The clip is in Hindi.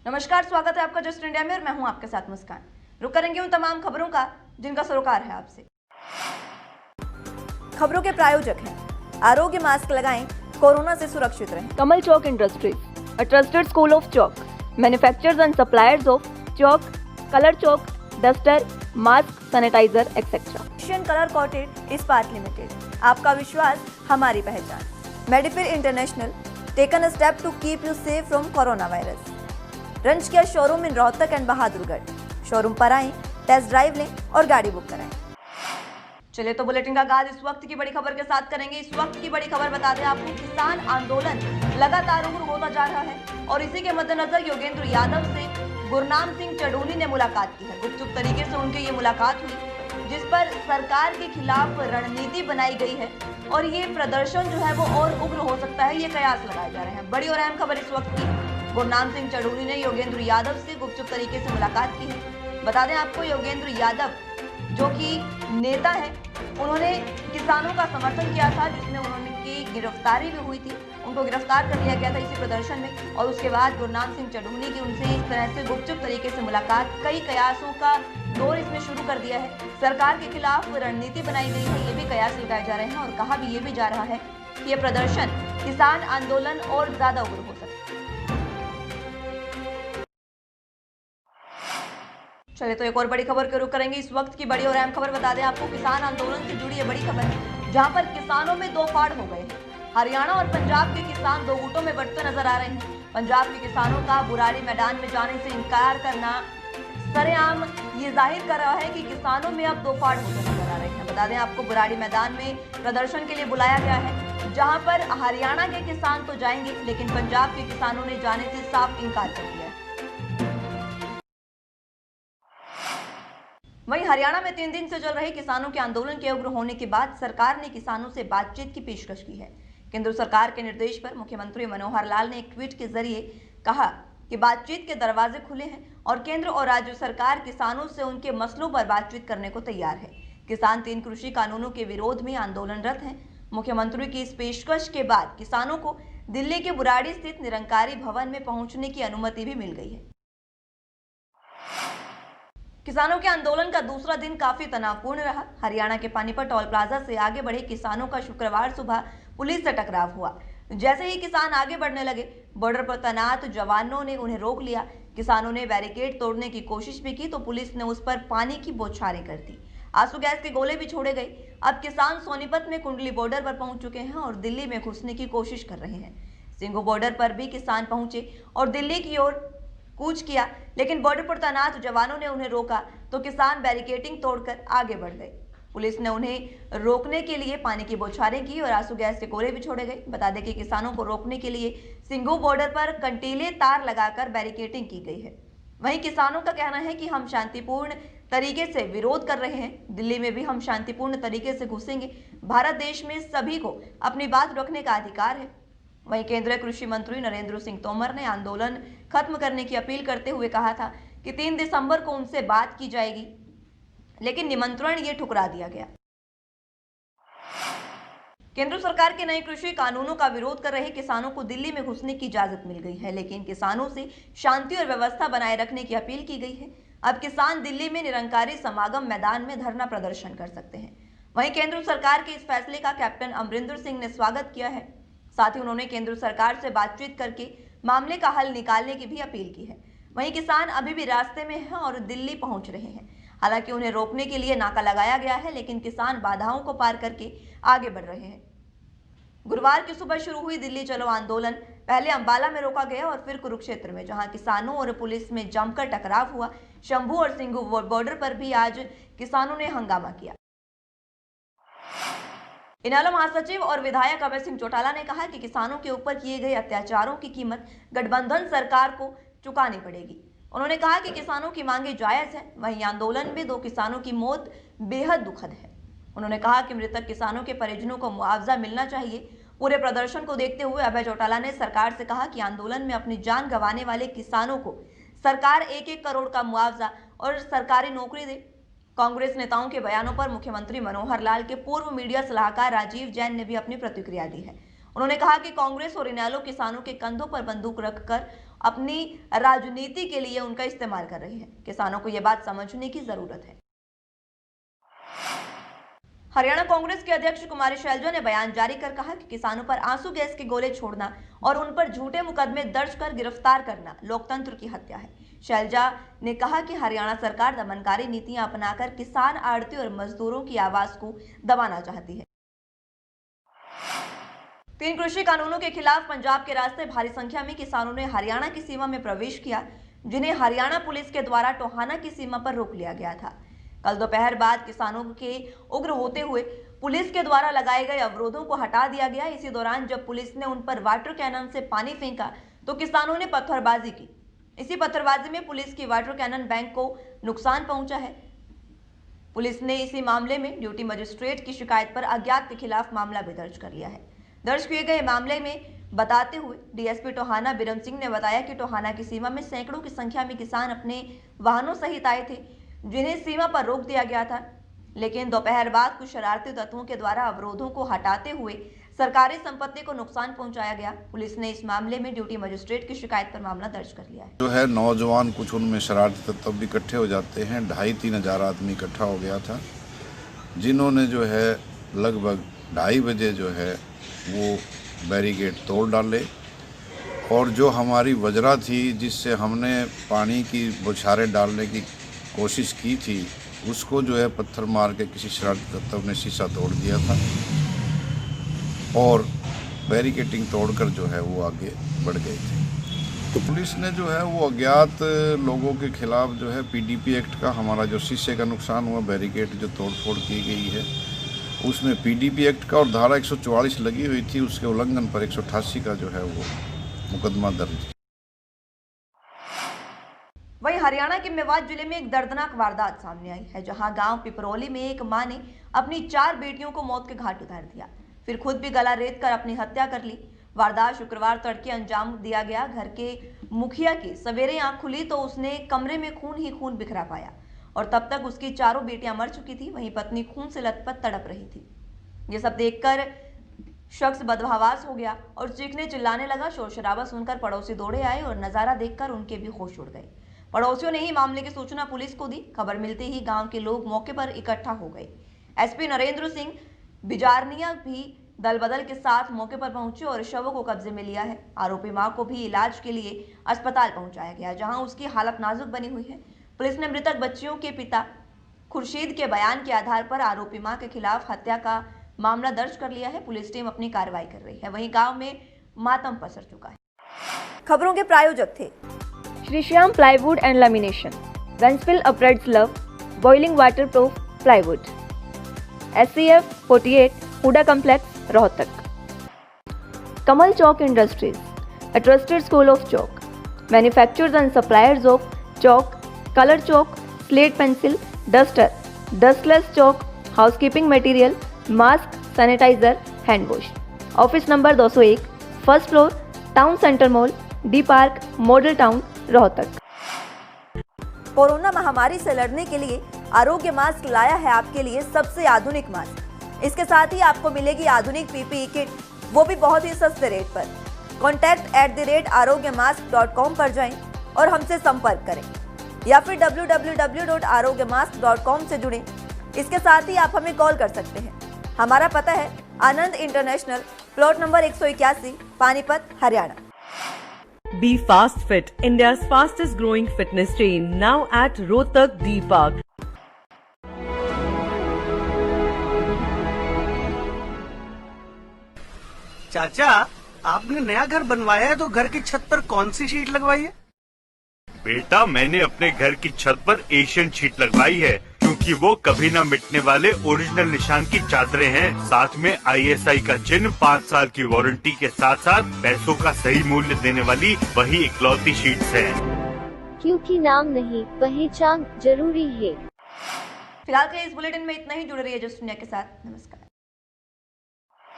नमस्कार, स्वागत है आपका जस्ट इंडिया में और मैं हूं आपके साथ मुस्कान। रुक करेंगे उन तमाम खबरों का जिनका सरोकार है आपसे। खबरों के प्रायोजक हैं आरोग्य मास्क लगाएं, कोरोना से सुरक्षित रहें। Kamal Chalk Industries, a trusted school of chalk, manufacturers and suppliers of chalk, color chalk, duster, mask, sanitizer, etc. Asian colour coated Ispat limited, आपका विश्वास हमारी पहचान। मेडिफिर international, taken a step to keep you safe from corona virus. रंज किया showroom in Rohtak and Bahadurgarh. Showroom पर आएं, टेस्ट ड्राइव लें और गाड़ी बुक कराएं। चलिए तो बुलेटिन का आगाज इस वक्त की बड़ी खबर के साथ करेंगे। इस वक्त की बड़ी खबर बता दें आपको, किसान आंदोलन लगातार उग्र होता जा रहा है और इसी के मद्देनजर योगेंद्र यादव से गुरनाम सिंह चढ़ूनी ने मुलाकात की है। गुपचुप तरीके से उनकी ये मुलाकात हुई, जिस पर सरकार के खिलाफ रणनीति बनाई गई है और ये प्रदर्शन जो है वो और उग्र हो सकता है, ये कयास लगाए जा रहे हैं। बड़ी और अहम खबर इस वक्त की, गुरनाम सिंह चढ़ूनी ने योगेंद्र यादव से गुपचुप तरीके से मुलाकात की है। बता दें आपको, योगेंद्र यादव जो कि नेता है, उन्होंने किसानों का समर्थन किया था, जिसमें उनकी गिरफ्तारी भी हुई थी। उनको गिरफ्तार कर लिया गया था इसी प्रदर्शन में और उसके बाद गुरनाम सिंह चढ़ूनी की उनसे इस तरह से गुपचुप तरीके से मुलाकात, कई कयासों का दौर इसमें शुरू कर दिया है। सरकार के खिलाफ रणनीति बनाई गई है, ये भी कयास लगाए जा रहे हैं और कहा भी ये भी जा रहा है कि ये प्रदर्शन किसान आंदोलन और ज्यादा उग्र हो सकता है। चलिए तो एक और बड़ी खबर के रुख करेंगे। इस वक्त की बड़ी और अहम खबर बता दें आपको, किसान आंदोलन से जुड़ी ये बड़ी खबर है, जहां पर किसानों में दो फाड़ हो गए हैं। हरियाणा और पंजाब के किसान दो गुटों में बंटते नजर आ रहे हैं। पंजाब के किसानों का बुराड़ी मैदान में जाने से इनकार करना सरेआम ये जाहिर कर रहा है कि किसानों में अब दो फाड़ होते नजर आ रहे हैं। बता दें आपको, बुराड़ी मैदान में प्रदर्शन के लिए बुलाया गया है, जहां पर हरियाणा के किसान तो जाएंगे, लेकिन पंजाब के किसानों ने जाने से साफ इनकार कर दिया है। वहीं हरियाणा में 3 दिन से चल रहे किसानों के आंदोलन के उग्र होने के बाद सरकार ने किसानों से बातचीत की पेशकश की है। केंद्र सरकार के निर्देश पर मुख्यमंत्री मनोहर लाल ने एक ट्वीट के जरिए कहा कि बातचीत के दरवाजे खुले हैं और केंद्र और राज्य सरकार किसानों से उनके मसलों पर बातचीत करने को तैयार है। किसान 3 कृषि कानूनों के विरोध में आंदोलनरत हैं। मुख्यमंत्री की इस पेशकश के बाद किसानों को दिल्ली के बुराड़ी स्थित निरंकारी भवन में पहुंचने की अनुमति भी मिल गई है। किसानों के आंदोलन का दूसरा दिन काफी तनावपूर्ण रहा। हरियाणा के पानीपत टोल प्लाजा से आगे बढ़े किसानों का शुक्रवार सुबह पुलिस से टकराव हुआ। जैसे ही किसान आगे बढ़ने लगे, बॉर्डर पर तैनात जवानों ने उन्हें रोक लिया। किसानों ने बैरिकेड तोड़ने की कोशिश भी की तो पुलिस ने उस पर पानी की बौछारें कर दी। आंसू गैस के गोले भी छोड़े गए। अब किसान सोनीपत में कुंडली बॉर्डर पर पहुंच चुके हैं और दिल्ली में घुसने की कोशिश कर रहे हैं। सिंघू बॉर्डर पर भी किसान पहुंचे और दिल्ली की ओर कूच किया, लेकिन बॉर्डर पर तैनात जवानों ने उन्हें रोका तो किसान बैरिकेडिंग तोड़कर आगे बढ़ गए। पुलिस ने उन्हें रोकने के लिए पानी की बौछारें की और आंसू गैस के गोले भी छोड़े गए। बता दें कि किसानों को रोकने के लिए सिंघू बॉर्डर पर कंटीले तार लगाकर बैरिकेडिंग की गई है। वहीं किसानों का कहना है कि हम शांतिपूर्ण तरीके से विरोध कर रहे हैं, दिल्ली में भी हम शांतिपूर्ण तरीके से घुसेंगे। भारत देश में सभी को अपनी बात रखने का अधिकार है। वहीं केंद्रीय कृषि मंत्री नरेंद्र सिंह तोमर ने आंदोलन खत्म करने की अपील करते हुए कहा था कि 3 दिसंबर को उनसे बात की जाएगी, लेकिन निमंत्रण ये ठुकरा दिया गया। केंद्र सरकार के नए कृषि कानूनों का विरोध कर रहे किसानों को दिल्ली में घुसने की इजाजत मिल गई है, लेकिन किसानों से शांति और व्यवस्था बनाए रखने की अपील की गई है। अब किसान दिल्ली में निरंकारी समागम मैदान में धरना प्रदर्शन कर सकते हैं। वहीं केंद्र सरकार के इस फैसले का कैप्टन अमरिंदर सिंह ने स्वागत किया है। साथ ही उन्होंने केंद्र सरकार से बातचीत करके मामले का हल निकालने की भी अपील की है। वहीं किसान अभी भी रास्ते में हैं और दिल्ली पहुंच रहे हैं। हालांकि उन्हें रोकने के लिए नाका लगाया गया है, लेकिन किसान बाधाओं को पार करके आगे बढ़ रहे हैं। गुरुवार की सुबह शुरू हुई दिल्ली चलो आंदोलन पहले अंबाला में रोका गया और फिर कुरुक्षेत्र में, जहां किसानों और पुलिस में जमकर टकराव हुआ। शंभू और सिंघू बॉर्डर पर भी आज किसानों ने हंगामा किया। इनेलो महासचिव और विधायक अभय सिंह चौटाला ने कहा कि किसानों के ऊपर किए गए अत्याचारों की कीमत गठबंधन सरकार को चुकानी पड़ेगी। उन्होंने कहा कि किसानों की मांगे जायज है, वहीं आंदोलन में 2 किसानों की मौत बेहद दुखद है। उन्होंने कहा कि मृतक किसानों के परिजनों को मुआवजा मिलना चाहिए। पूरे प्रदर्शन को देखते हुए अभय चौटाला ने सरकार से कहा कि आंदोलन में अपनी जान गंवाने वाले किसानों को सरकार 1-1 करोड़ का मुआवजा और सरकारी नौकरी दे। कांग्रेस नेताओं के बयानों पर मुख्यमंत्री मनोहर लाल के पूर्व मीडिया सलाहकार राजीव जैन ने भी अपनी प्रतिक्रिया दी है। उन्होंने कहा कि कांग्रेस और इनेलो किसानों के कंधों पर बंदूक रखकर अपनी राजनीति के लिए उनका इस्तेमाल कर रही है। किसानों को यह बात समझने की जरूरत है। हरियाणा कांग्रेस के अध्यक्ष कुमारी शैलजा ने बयान जारी कर कहा कि किसानों पर आंसू गैस के गोले छोड़ना और उन पर झूठे मुकदमे दर्ज कर गिरफ्तार करना लोकतंत्र की हत्या है। शैलजा ने कहा कि हरियाणा सरकार दमनकारी नीतियां अपनाकर किसान, आड़ती और मजदूरों की आवाज को दबाना चाहती है। 3 कृषि कानूनों के खिलाफ पंजाब के रास्ते भारी संख्या में किसानों ने हरियाणा की सीमा में प्रवेश किया, जिन्हें हरियाणा पुलिस के द्वारा टोहाना की सीमा पर रोक लिया गया था। कल दोपहर बाद किसानों के उग्र होते हुए पुलिस के द्वारा लगाए गए अवरोधों को हटा दिया गया। इसी दौरान जब पुलिस ने उन पर वाटर कैनन से पानी फेंका तो किसानों ने पत्थरबाजी की। इसी पत्थरबाजी में पुलिस की वाटर कैनन बैंक को नुकसान पहुंचा है। पुलिस ने इसी मामले में ड्यूटी मजिस्ट्रेट की शिकायत पर अज्ञात के खिलाफ मामला भी दर्ज कर लिया है। दर्ज किए गए मामले में बताते हुए डीएसपी टोहाना बिरम सिंह ने बताया कि टोहाना की सीमा में सैकड़ों की संख्या में किसान अपने वाहनों सहित आए थे, जिन्हें सीमा पर रोक दिया गया था। लेकिन दोपहर बाद कुछ शरारती तत्वों के द्वारा अवरोधों को हटाते हुए सरकारी संपत्ति को नुकसान पहुंचाया गया। पुलिस ने इस मामले में ड्यूटी मजिस्ट्रेट की शिकायत पर मामला दर्ज कर लिया है। जो है नौजवान, कुछ उनमें शरारती तत्व भी इकट्ठे हो जाते हैं। 2,500-3 हज़ार आदमी इकट्ठा हो गया था, जिन्होंने जो है लगभग 2:30 बजे जो है वो बैरिकेड तोड़ डाले और जो हमारी वजरा थी जिससे हमने पानी की बौछारें डालने की कोशिश की थी, उसको जो है पत्थर मार के किसी शरारती तत्व ने शीशा तोड़ दिया था और बैरिकेटिंग तोड़कर जो है वो आगे बढ़ गए थे। तो पुलिस ने जो है वो अज्ञात लोगों के खिलाफ जो है पीडीपी एक्ट का, हमारा जो शीशे का नुकसान हुआ, बैरिकेड जो तोड़फोड़ की गई है, उसमें पीडीपी एक्ट का और धारा 144 लगी हुई थी, उसके उल्लंघन पर 188 का जो है वो मुकदमा दर्ज। वहीं हरियाणा के मेवात जिले में एक दर्दनाक वारदात सामने आई है, जहां गांव पिपरोली में एक मां ने अपनी 4 बेटियों को मौत के घाट उतार दिया, फिर खुद भी गला रेत कर अपनी हत्या कर ली। वारदात शुक्रवार तड़के अंजाम दिया गया। घर के मुखिया की सवेरे आंख खुली तो उसने कमरे में खून ही खून बिखरा पाया और तब तक उसकी 4 बेटियां मर चुकी थी। वहीं पत्नी खून से लथपथ तड़प रही थी। ये सब देखकर शख्स बदहवास हो गया और चीखने चिल्लाने लगा। शोर शराबा सुनकर पड़ोसी दौड़े आए और नजारा देखकर उनके भी होश उड़ गए। पड़ोसियों ने ही मामले की सूचना पुलिस को दी। खबर मिलते ही गांव के लोग मौके पर इकट्ठा हो गए। एसपी नरेंद्र सिंह बिजारनिया भी दल बदल के साथ मौके पर पहुंचे और शवों को कब्जे में लिया है। आरोपी मां को भी इलाज के लिए अस्पताल पहुंचाया गया, जहां उसकी हालत नाजुक बनी हुई है। पुलिस ने मृतक बच्चियों के पिता खुर्शीद के बयान के आधार पर आरोपी मां के खिलाफ हत्या का मामला दर्ज कर लिया है। पुलिस टीम अपनी कार्रवाई कर रही है। वहीं गांव में मातम पसर चुका है। खबरों के प्रायोजक थे Shri Shyam plywood and lamination, वेंसफिल अपरेड्स love, boiling water proof plywood, SCF 48, Huda complex, Rohtak. Kamal Chowk industries, a trusted school of chalk, manufacturers and suppliers of chalk, color chalk, slate pencil, duster, dustless chalk, housekeeping material, mask, sanitizer, hand wash. Office number 201, first floor, town centre mall, D park, model town, Rohtak. Corona महामारी से लड़ने के लिए आरोग्य मास्क लाया है आपके लिए सबसे आधुनिक मास्क। इसके साथ ही आपको मिलेगी आधुनिक PPE किट, वो भी बहुत ही सस्ते रेट पर। contact@arogyamask.com पर जाएं और हमसे संपर्क करें या फिर www.arogyamask.com से जुड़ें। इसके साथ ही आप हमें कॉल कर सकते हैं। हमारा पता है Anand international, plot number 181, Panipat, Haryana. Be Fast Fit, India's fastest growing fitness chain, now at Rohtak D Park. चाचा, आपने नया घर बनवाया है तो घर की छत पर कौन सी शीट लगवाई है? बेटा, मैंने अपने घर की छत पर एशियन शीट लगवाई है, क्योंकि वो कभी न मिटने वाले ओरिजिनल निशान की चादरें हैं। साथ में ISI का चिन्ह, 5 साल की वारंटी के साथ साथ पैसों का सही मूल्य देने वाली वही इकलौती शीट्स हैं। क्योंकि नाम नहीं, पहचान जरूरी है। फिलहाल के इस बुलेटिन में इतना ही। जुड़े रहिए जस्ट दुनिया के साथ। नमस्कार।